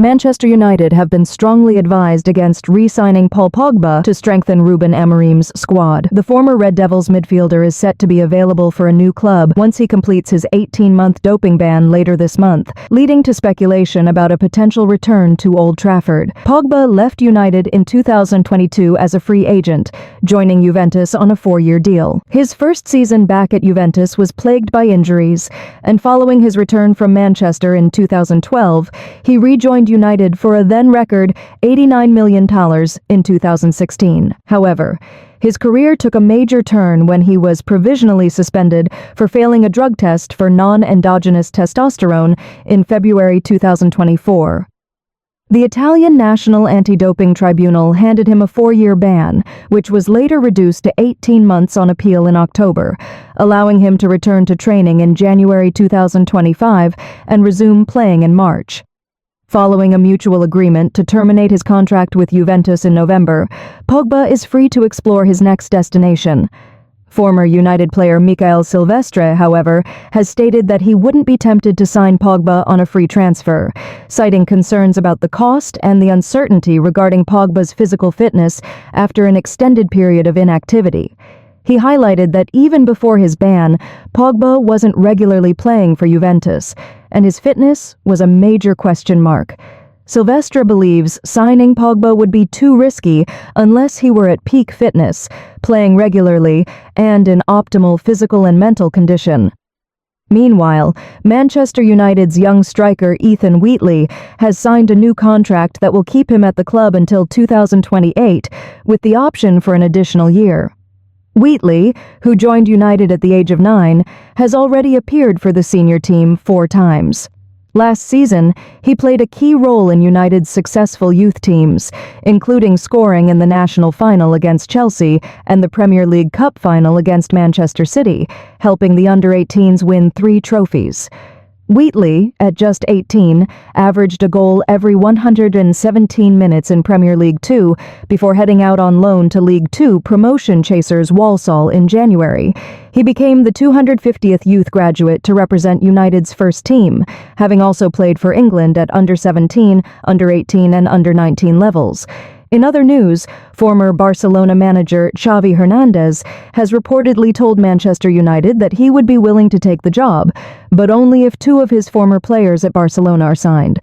Manchester United have been strongly advised against re-signing Paul Pogba to strengthen Ruben Amorim's squad. The former Red Devils midfielder is set to be available for a new club once he completes his 18-month doping ban later this month, leading to speculation about a potential return to Old Trafford. Pogba left United in 2022 as a free agent, joining Juventus on a 4-year deal. His first season back at Juventus was plagued by injuries, and following his return from Manchester in 2012, he rejoined United for a then-record $89 million in 2016. However, his career took a major turn when he was provisionally suspended for failing a drug test for non-endogenous testosterone in February 2024. The Italian National Anti-Doping Tribunal handed him a 4-year ban, which was later reduced to 18 months on appeal in October, allowing him to return to training in January 2025 and resume playing in March. Following a mutual agreement to terminate his contract with Juventus in November, Pogba is free to explore his next destination. Former United player Mikael Silvestre, however, has stated that he wouldn't be tempted to sign Pogba on a free transfer, citing concerns about the cost and the uncertainty regarding Pogba's physical fitness after an extended period of inactivity. He highlighted that even before his ban, Pogba wasn't regularly playing for Juventus, and his fitness was a major question mark. Silvestre believes signing Pogba would be too risky unless he were at peak fitness, playing regularly, and in optimal physical and mental condition. Meanwhile, Manchester United's young striker Ethan Wheatley has signed a new contract that will keep him at the club until 2028, with the option for an additional year. Wheatley, who joined United at the age of 9, has already appeared for the senior team 4 times. Last season, he played a key role in United's successful youth teams, including scoring in the national final against Chelsea and the Premier League Cup final against Manchester City, helping the under-18s win 3 trophies. Wheatley, at just 18, averaged a goal every 117 minutes in Premier League 2 before heading out on loan to League 2 promotion chasers Walsall in January. He became the 250th youth graduate to represent United's first team, having also played for England at under-17, under-18 and under-19 levels. In other news, former Barcelona manager Xavi Hernandez has reportedly told Manchester United that he would be willing to take the job, but only if 2 of his former players at Barcelona are signed.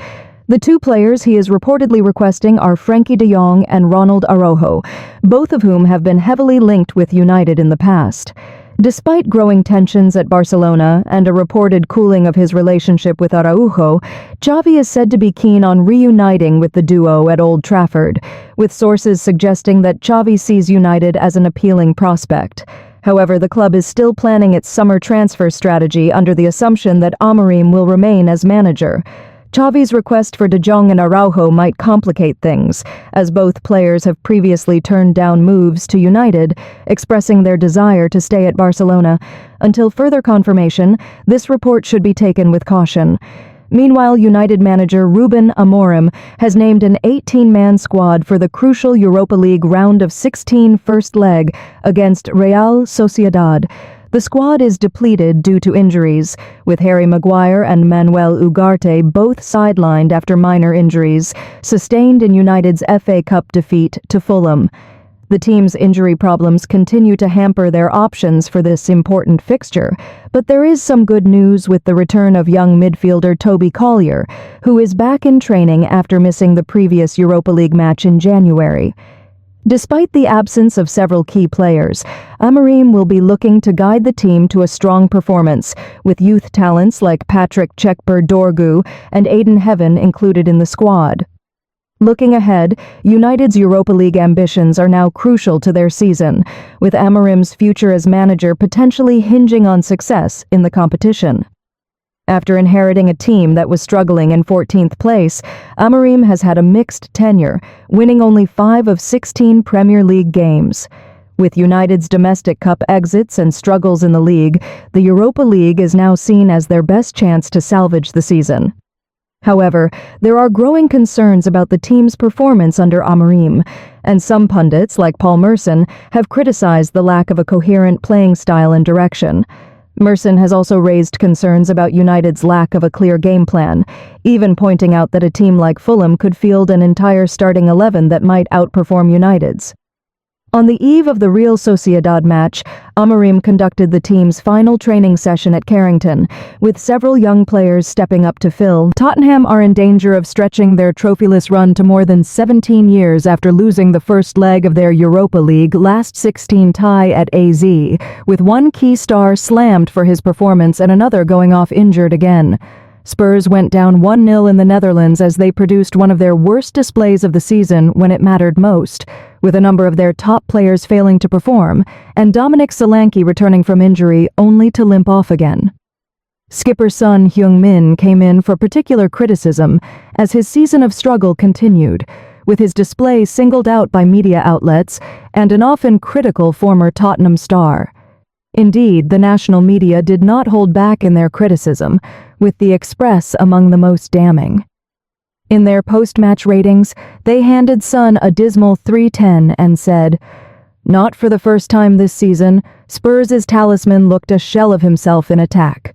The 2 players he is reportedly requesting are Frenkie de Jong and Ronald Araujo, both of whom have been heavily linked with United in the past. Despite growing tensions at Barcelona and a reported cooling of his relationship with Araujo, Xavi is said to be keen on reuniting with the duo at Old Trafford, with sources suggesting that Xavi sees United as an appealing prospect. However, the club is still planning its summer transfer strategy under the assumption that Amorim will remain as manager. Xavi's request for De Jong and Araujo might complicate things, as both players have previously turned down moves to United, expressing their desire to stay at Barcelona. Until further confirmation, this report should be taken with caution. Meanwhile, United manager Ruben Amorim has named an 18-man squad for the crucial Europa League round of 16 first leg against Real Sociedad. The squad is depleted due to injuries, with Harry Maguire and Manuel Ugarte both sidelined after minor injuries, sustained in United's FA Cup defeat to Fulham. The team's injury problems continue to hamper their options for this important fixture, but there is some good news with the return of young midfielder Toby Collier, who is back in training after missing the previous Europa League match in January. Despite the absence of several key players, Amorim will be looking to guide the team to a strong performance, with youth talents like Patrick Chekber-Dorgu and Aiden Heaven included in the squad. Looking ahead, United's Europa League ambitions are now crucial to their season, with Amorim's future as manager potentially hinging on success in the competition. After inheriting a team that was struggling in 14th place, Amorim has had a mixed tenure, winning only 5 of 16 Premier League games. With United's domestic cup exits and struggles in the league, the Europa League is now seen as their best chance to salvage the season. However, there are growing concerns about the team's performance under Amorim, and some pundits, like Paul Merson, have criticized the lack of a coherent playing style and direction. Merson has also raised concerns about United's lack of a clear game plan, even pointing out that a team like Fulham could field an entire starting 11 that might outperform United's. On the eve of the Real Sociedad match, Amorim conducted the team's final training session at Carrington, with several young players stepping up to fill. Tottenham are in danger of stretching their trophyless run to more than 17 years after losing the first leg of their Europa League last 16 tie at AZ, with one key star slammed for his performance and another going off injured again. Spurs went down 1-0 in the Netherlands as they produced one of their worst displays of the season when it mattered most, with a number of their top players failing to perform, and Dominic Solanke returning from injury only to limp off again. Skipper Son Heung-min came in for particular criticism as his season of struggle continued, with his display singled out by media outlets and an often critical former Tottenham star. Indeed, the national media did not hold back in their criticism, with the Express among the most damning. In their post-match ratings, they handed Son a dismal 3/10 and said, "Not for the first time this season, Spurs' talisman looked a shell of himself in attack.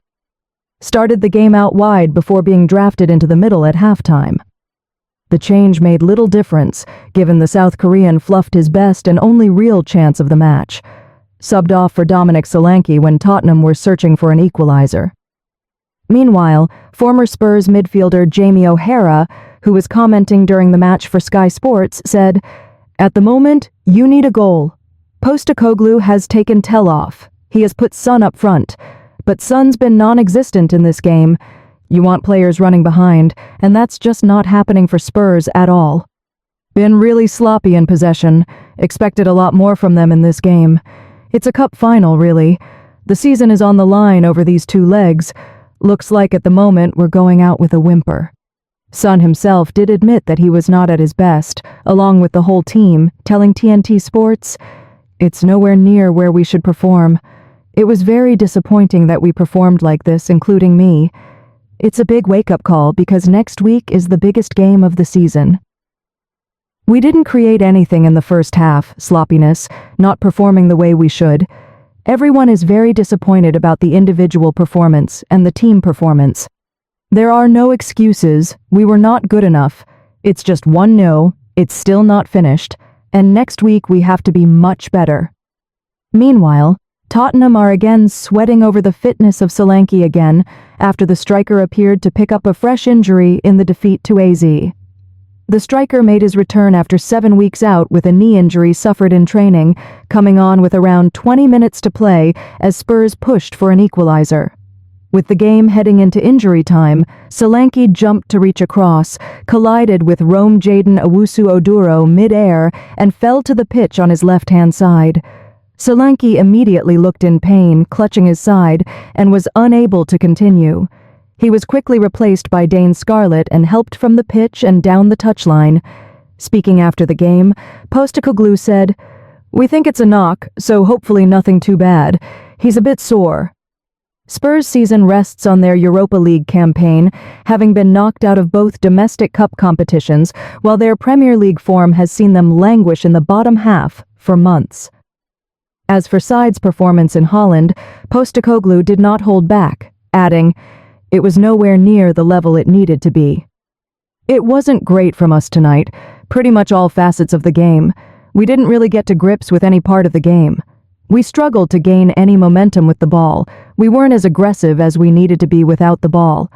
Started the game out wide before being drafted into the middle at halftime." The change made little difference, given the South Korean fluffed his best and only real chance of the match, subbed off for Dominic Solanke when Tottenham were searching for an equalizer. Meanwhile, former Spurs midfielder Jamie O'Hara, who was commenting during the match for Sky Sports, said, "At the moment, you need a goal. Postecoglou has taken Tell off. He has put Son up front, but Son's been non-existent in this game. You want players running behind, and that's just not happening for Spurs at all. Been really sloppy in possession. Expected a lot more from them in this game. It's a cup final, really. The season is on the line over these two legs. Looks like at the moment we're going out with a whimper." Son himself did admit that he was not at his best, along with the whole team, telling TNT Sports, "It's nowhere near where we should perform. It was very disappointing that we performed like this, including me. It's a big wake-up call because next week is the biggest game of the season. We didn't create anything in the first half, sloppiness, not performing the way we should. Everyone is very disappointed about the individual performance and the team performance. There are no excuses, we were not good enough. It's just 1-0, it's still not finished, and next week we have to be much better." Meanwhile, Tottenham are again sweating over the fitness of Solanke again after the striker appeared to pick up a fresh injury in the defeat to AZ. The striker made his return after 7 weeks out with a knee injury suffered in training, coming on with around 20 minutes to play as Spurs pushed for an equalizer. With the game heading into injury time, Solanke jumped to reach a cross, collided with Rome Jadon Owusu-Oduro mid-air, and fell to the pitch on his left-hand side. Solanke immediately looked in pain, clutching his side, and was unable to continue. He was quickly replaced by Dane Scarlett and helped from the pitch and down the touchline. Speaking after the game, Postecoglou said, "We think it's a knock, so hopefully nothing too bad. He's a bit sore." Spurs' season rests on their Europa League campaign, having been knocked out of both domestic cup competitions, while their Premier League form has seen them languish in the bottom half for months. As for side's performance in Holland, Postecoglou did not hold back, adding, "It was nowhere near the level it needed to be. It wasn't great from us tonight, pretty much all facets of the game. We didn't really get to grips with any part of the game. We struggled to gain any momentum with the ball. We weren't as aggressive as we needed to be without the ball.